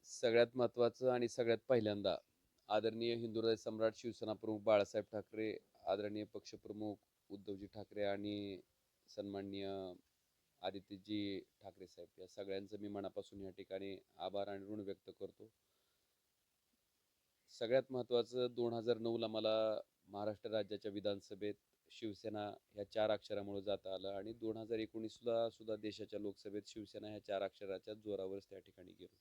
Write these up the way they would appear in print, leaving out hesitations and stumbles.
सगळ्यात महत्त्वाचं आणि सगळ्यात पहिल्यांदा आदरणीय हिंदुहृदय सम्राट शिवसेना प्रमुख बाळासाहेब ठाकरे, आदरणीय पक्षप्रमुख उद्धवजी ठाकरे आणि सन्माननीय आदित्यजी ठाकरे साहेब या सगळ्यांचं मी मनापासून या ठिकाणी आभार आणि ऋण व्यक्त करतो. सगळ्यात महत्त्वाचं 2009ला मला महाराष्ट्र राज्याच्या विधानसभेत शिवसेना ह्या 4 अक्षरामुळे जाता आलं आणि 2019ला सुद्धा देशाच्या लोकसभेत शिवसेना ह्या 4 अक्षराच्या जोरावरच त्या ठिकाणी गेलो.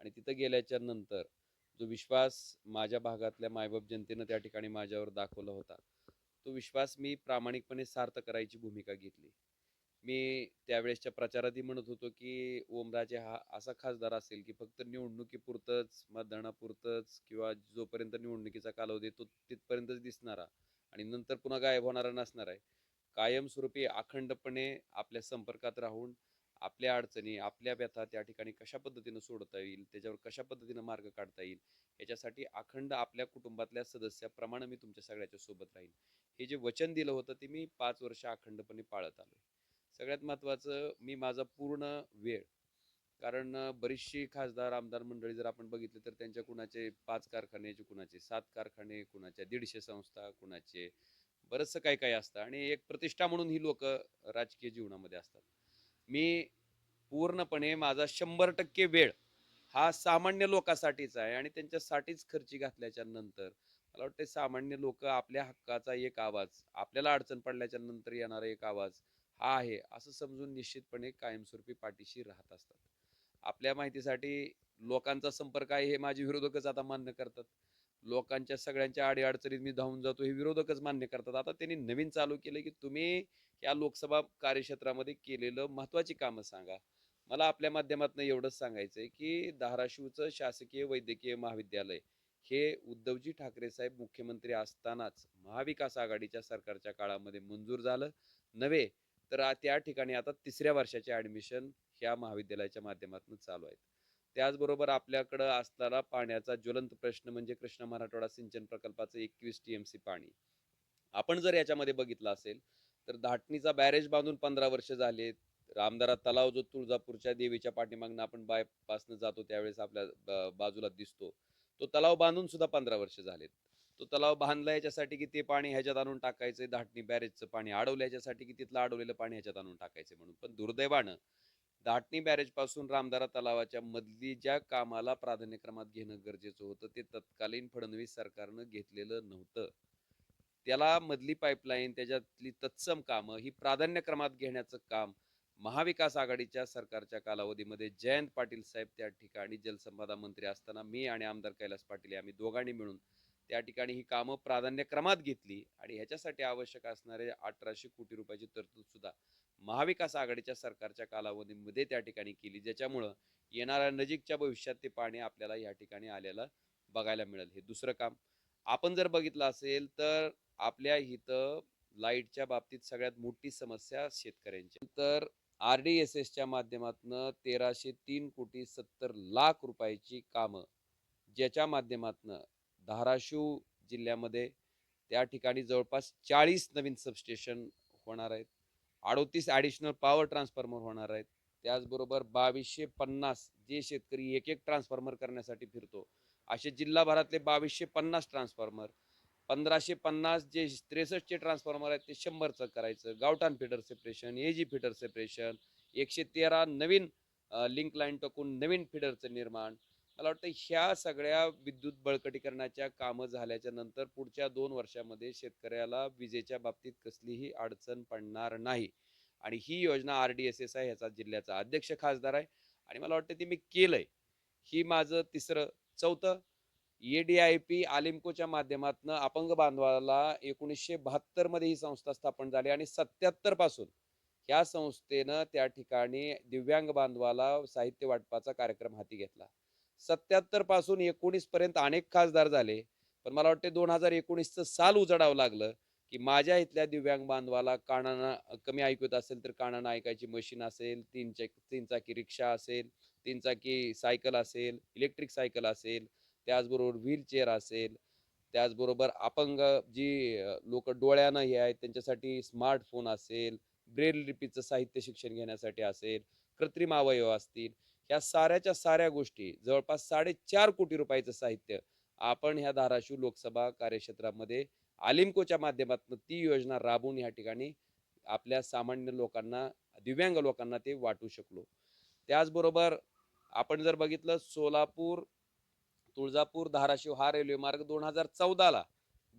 आणि तिथं गेल्याच्या नंतर जो विश्वास माझ्या भागातल्या मायबाप जनतेनं त्या ठिकाणी माझ्यावर दाखवला होता, तो विश्वास मी प्रामाणिकपणे सार्थ करायची भूमिका घेतली. मी त्यावेळेसच्या प्रचारातही म्हणत होतो की ओमराजे हा असा खासदार असेल की फक्त निवडणुकीपुरतंच, मतदानापुरतंच किंवा जोपर्यंत निवडणुकीचा कालावधी तो तिथपर्यंतच दिसणारा आणि नंतर पुन्हा गायब होणारा नसणार आहे. कायमस्वरूपी अखंडपणे आपल्या संपर्कात राहून आपल्या अडचणी, आपल्या व्यथा त्या ठिकाणी कशा पद्धतीनं सोडवता येईल, त्याच्यावर कशा पद्धतीनं मार्ग काढता येईल, याच्यासाठी अखंड आपल्या कुटुंबातल्या सदस्याप्रमाणे मी तुमच्या सगळ्याच्या सोबत राहीन. हे जे वचन दिलं होतं ते मी 5 वर्ष अखंडपणे पाळत आलोय. सगळ्यात महत्त्वाचं मी माझा पूर्ण वेळ कारण बरीचशी खासदार आमदार मंडळी जर आपण बघितली तर त्यांच्या कुणाचे 5 कारखाने, कुणाचे 7 कारखाने, कुणाच्या 150 संस्था, कुणाचे बरंचसं काही काही असतं आणि एक प्रतिष्ठा म्हणून ही लोक राजकीय जीवनामध्ये असतात. मी पूर्णपणे माझा 100% वेळ हा सामान्य लोकांसाठीच आहे आणि त्यांच्यासाठीच खर्ची घातल्याच्या नंतर मला वाटतं सामान्य लोक आपल्या हक्काचा एक आवाज, आपल्याला अडचण पडल्याच्या नंतर येणारा एक आवाज हा आहे असं समजून निश्चितपणे कायमस्वरूपी पाठीशी राहत असतात. आपल्या माहितीसाठी लोकांचा संपर्क आहे हे माझे विरोधकच आता मान्य करतात. लोकांच्या सगळ्यांच्या अडीअडचणीत मी धावून जातो हे विरोधकच मान्य करतात. आता त्यांनी नवीन चालू केलं की तुम्ही या लोकसभा कार्यक्षेत्रामध्ये केलेलं महत्वाची कामं सांगा. मला आपल्या माध्यमातून एवढंच सांगायचंय की धाराशिवचं शासकीय वैद्यकीय महाविद्यालय हे उद्धवजी ठाकरे साहेब मुख्यमंत्री असतानाच महाविकास आघाडीच्या सरकारच्या काळामध्ये मंजूर झालं नव्हे तर त्या ठिकाणी आता 3ऱ्या वर्षाचे ऍडमिशन ह्या महाविद्यालयाच्या माध्यमातून चालू आहेत. त्याचबरोबर आपल्याकडं असणारा पाण्याचा ज्वलंत प्रश्न म्हणजे कृष्णा मराठवाडा सिंचन प्रकल्पाचं 21 TMC पाणी. आपण जर याच्यामध्ये बघितलं असेल तर धाटणीचा बॅरेज बांधून 15 वर्ष झाले. रामदारा तलाव जो तुळजापूरच्या देवीच्या पाठीमागनं आपण बायपासनं जातो त्यावेळेस आपल्या बाजूला दिसतो, तो तलाव बांधून सुद्धा 15 वर्ष झालेत. तो तलाव बांधला याच्यासाठी की ते पाणी ह्याच्यात आणून टाकायचंय, धाटणी बॅरेजचं पाणी अडवलं याच्यासाठी की तिथलं अडवलेलं पाणी ह्याच्यात आणून टाकायचंय म्हणून. पण दुर्दैवानं धाटणी बॅरेज पासून रामदारा तलावाच्या मधली ज्या कामाला प्राधान्यक्रमात घेणं गरजेचं होतं ते तत्कालीन फडणवीस सरकारनं घेतलेलं नव्हतं. त्याला मधली पाईपलाईन त्याच्यातली तत्सम कामं ही प्राधान्यक्रमात घेण्याचं काम महाविकास आघाडीच्या सरकारच्या कालावधीमध्ये जयंत पाटील साहेब त्या ठिकाणी जलसंपदा मंत्री असताना मी आणि आमदार कैलास पाटील आम्ही दोघांनी मिळून त्या ठिकाणी ही कामं प्राधान्यक्रमात घेतली आणि ह्याच्यासाठी आवश्यक असणारे 1800 कोटी रुपयाची तरतूद सुद्धा महाविकास आघाडीच्या सरकारच्या कालावधीमध्ये त्या ठिकाणी केली, ज्याच्यामुळं येणाऱ्या नजीकच्या भविष्यात ते पाणी आपल्याला या ठिकाणी आलेलं बघायला मिळेल. हे दुसरं काम आपण जर बघितलं असेल तर आपल्या इथं लाईटच्या बाबतीत सगळ्यात मोठी समस्या शेतकऱ्यांची तर RDSSच्या माध्यमातून 1303,70,00,000 रुपयाची कामं ज्याच्या माध्यमातून धाराशिव जिल्ह्यामध्ये त्या ठिकाणी जवळपास 40 नवीन सबस्टेशन होणार आहेत, 38 ॲडिशनल पॉवर ट्रान्सफॉर्मर होणार आहेत. त्याचबरोबर 2250 जे शेतकरी एक एक ट्रान्सफॉर्मर करण्यासाठी फिरतो असे जिल्हाभरातले 2250 ट्रान्सफॉर्मर, 1550 जे 63 ट्रान्सफॉर्मर आहेत ते 100चं करायचं, गावठाण feeder separation, AG feeder separation, 113 नवीन लिंक लाईन टाकून नवीन फिडरचं निर्माण. मला वाटतं ह्या सगळ्या विद्युत बळकटीकरणाच्या कामं झाल्याच्या नंतर पुढच्या 2 वर्षामध्ये शेतकऱ्याला विजेच्या बाबतीत कसलीही अडचण पडणार नाही आणि ही योजना RDSS आहे, ह्याचा जिल्ह्याचा अध्यक्ष खासदार आहे आणि मला वाटतं ते मी केलंय. ही माझं तिसरं. चौथं, ADIP आलिमकोच्या माध्यमातून अपंग बांधवाला 1972 मध्ये ही संस्था स्थापन झाली आणि 77 पासून ह्या संस्थेनं त्या ठिकाणी दिव्यांग बांधवाला साहित्य वाटपाचा कार्यक्रम हाती घेतला. 77 पासून 19 पर्यंत अनेक खासदार झाले, पण मला वाटते 2019चं साल उजडावं लागलं की माझ्या इथल्या दिव्यांग बांधवाला कानानं कमी ऐकू येत असेल तर कानानं ऐकायची मशीन असेल, तीन चाकी रिक्षा असेल, 3 चाकी सायकल असेल, इलेक्ट्रिक सायकल असेल, त्याचबरोबर व्हीलचेअर असेल, त्याचबरोबर अपंग जी लोक डोळ्यानं हे आहेत त्यांच्यासाठी स्मार्टफोन असेल, ब्रेल लिपीचं साहित्य शिक्षण घेण्यासाठी असेल, कृत्रिम अवयव असतील, ह्या साऱ्याच्या साऱ्या गोष्टी जवळपास 4.5 कोटी रुपयाचं साहित्य आपण ह्या धाराशिव लोकसभा कार्यक्षेत्रामध्ये आलिमकोच्या माध्यमातून ती योजना राबवून या ठिकाणी आपल्या सामान्य लोकांना, दिव्यांग लोकांना ते वाटू शकलो. त्याचबरोबर आपण जर बघितलं सोलापूर, तुळजापूर, धाराशिव हा रेल्वे मार्ग 2014 ला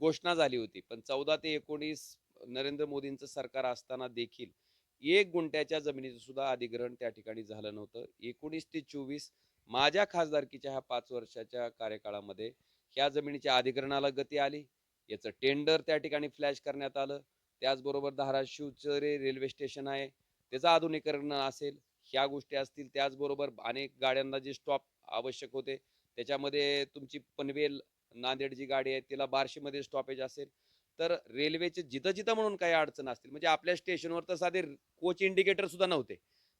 घोषणा झाली होती. पण 14 ते 19 नरेंद्र मोदींचं सरकार असताना देखील 1 गुंठ्याच्या जमिनीचं सुद्धा अधिग्रहण त्या ठिकाणी झालं नव्हतं. 19 ते 24 माझ्या खासदारकीच्या ह्या 5 वर्षाच्या कार्यकाळामध्ये ह्या जमिनीच्या अधिग्रहणाला गती आली. याचं टेंडर त्या ठिकाणी फ्लॅश करण्यात आलं. त्याचबरोबर धाराशिवचं रेल्वे स्टेशन आहे, त्याचं आधुनिकीकरण असेल, ह्या गोष्टी असतील. त्याचबरोबर अनेक गाड्यांना जे स्टॉप आवश्यक होते, त्याच्यामध्ये तुमची पनवेल नांदेड जी गाडी आहे तिला बार्शीमध्ये स्टॉपेज असेल, तर रेल्वेचे जिथं जिथं म्हणून काही अडचण असतील, म्हणजे आपल्या स्टेशनवर तर साधे कोच इंडिकेटर सुद्धा नव्हते.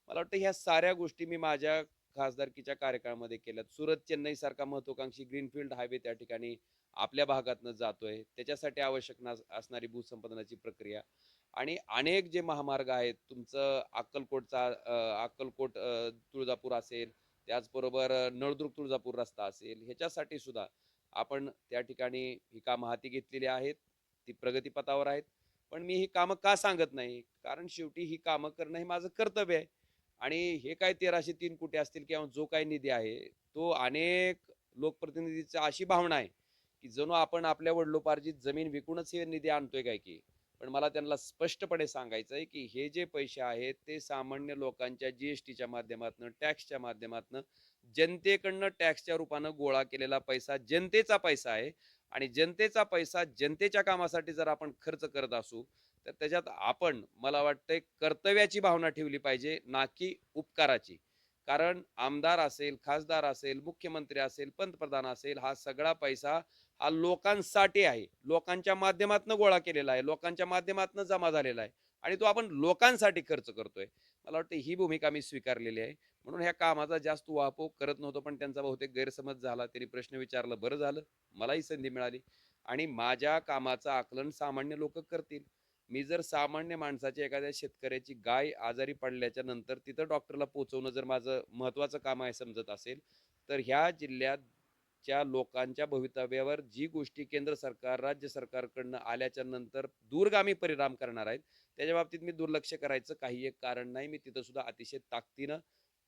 मला वाटतं ह्या साऱ्या गोष्टी मी माझ्या खासदारकीच्या कार्यकाळामध्ये केल्यात. सुरत चेन्नई सारखा महत्वाकांक्षी ग्रीनफील्ड हायवे त्या ठिकाणी आपल्या भागातनं जातोय, त्याच्यासाठी आवश्यक असणारी भूसंपादनाची प्रक्रिया आणि अनेक जे महामार्ग आहेत, तुमचं अक्कलकोट तुळजापूर असेल, त्याचबरोबर नळदुर्ग तुळजापूर रस्ता असेल, ह्याच्यासाठी सुद्धा आपण त्या ठिकाणी ही कामं हाती घेतलेली आहेत. ती प्रगतीपथावर आहेत. पण मी ही कामं का सांगत नाही? कारण शेवटी ही कामं करणं हे माझं कर्तव्य आहे. आणि हे काय 1303 कोटी असतील किंवा जो काही निधी आहे, तो अनेक लोकप्रतिनिधीची अशी भावना आहे, की जणू आपण आपल्या वडिलोपार्जित जमीन विकूनच हे निधी आणतोय काय की. पण मला त्यांना स्पष्टपणे सांगायचं आहे, की हे जे पैसे आहेत, ते सामान्य लोकांच्या जी-एस-टीच्या माध्यमातनं, टॅक्सच्या माध्यमातनं, जनतेकडनं टॅक्सच्या रूपानं गोळा केलेला पैसा जनतेचा पैसा आहे आणि जनतेचा पैसा जनतेच्या कामासाठी जर आपण खर्च करत असू, तर त्याच्यात आपण मला वाटतंय कर्तव्याची भावना ठेवली पाहिजे, ना की उपकाराची. कारण आमदार असेल, खासदार असेल, मुख्यमंत्री असेल, पंतप्रधान असेल, हा सगळा पैसा हा लोकांसाठी आहे. लोकांच्या माध्यमातनं गोळा केलेला आहे, लोकांच्या माध्यमातनं जमा झालेला आहे आणि तो आपण लोकांसाठी खर्च करतोय. मला वाटतं ही भूमिका मी स्वीकारलेली आहे. म्हणून ह्या कामाचा जास्त उहापोह करत नव्हतो, पण त्यांचा बहुतेक गैरसमज झाला. त्यांनी प्रश्न विचारला, बरं झालं. मलाही संधी मिळाली आणि माझ्या कामाचं आकलन सामान्य लोकं करतील. मी जर सामान्य माणसाची, एखाद्या शेतकऱ्याची गाय आजारी पडल्याच्या नंतर तिथं डॉक्टरला पोहोचवणं जर माझं महत्त्वाचं काम आहे समजत असेल, तर ह्या जिल्ह्याच्या लोकांच्या भवितव्यावर जी गोष्टी केंद्र सरकार, राज्य सरकारकडनं आल्याच्या नंतर दूरगामी परिणाम करणार आहेत, त्याच्या बाबतीत मी दुर्लक्ष करायचं काही एक कारण नाही. मी तिथं सुद्धा अतिशय ताकदीनं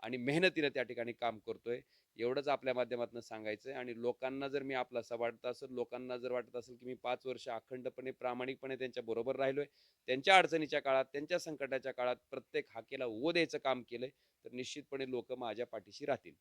आणि मेहनतीनं त्या ठिकाणी काम करतोय. एवढंच आपल्या माध्यमातून सांगायचं आहे आणि लोकांना जर मी आपलासा वाटत असेल, लोकांना जर वाटत असेल, की मी 5 वर्ष अखंडपणे, प्रामाणिकपणे त्यांच्या बरोबर राहिलोय, त्यांच्या अडचणीच्या काळात, त्यांच्या संकटाच्या काळात प्रत्येक हाकेला ओ द्यायचं काम केलंय, तर निश्चितपणे लोकं माझ्या पाठीशी राहतील.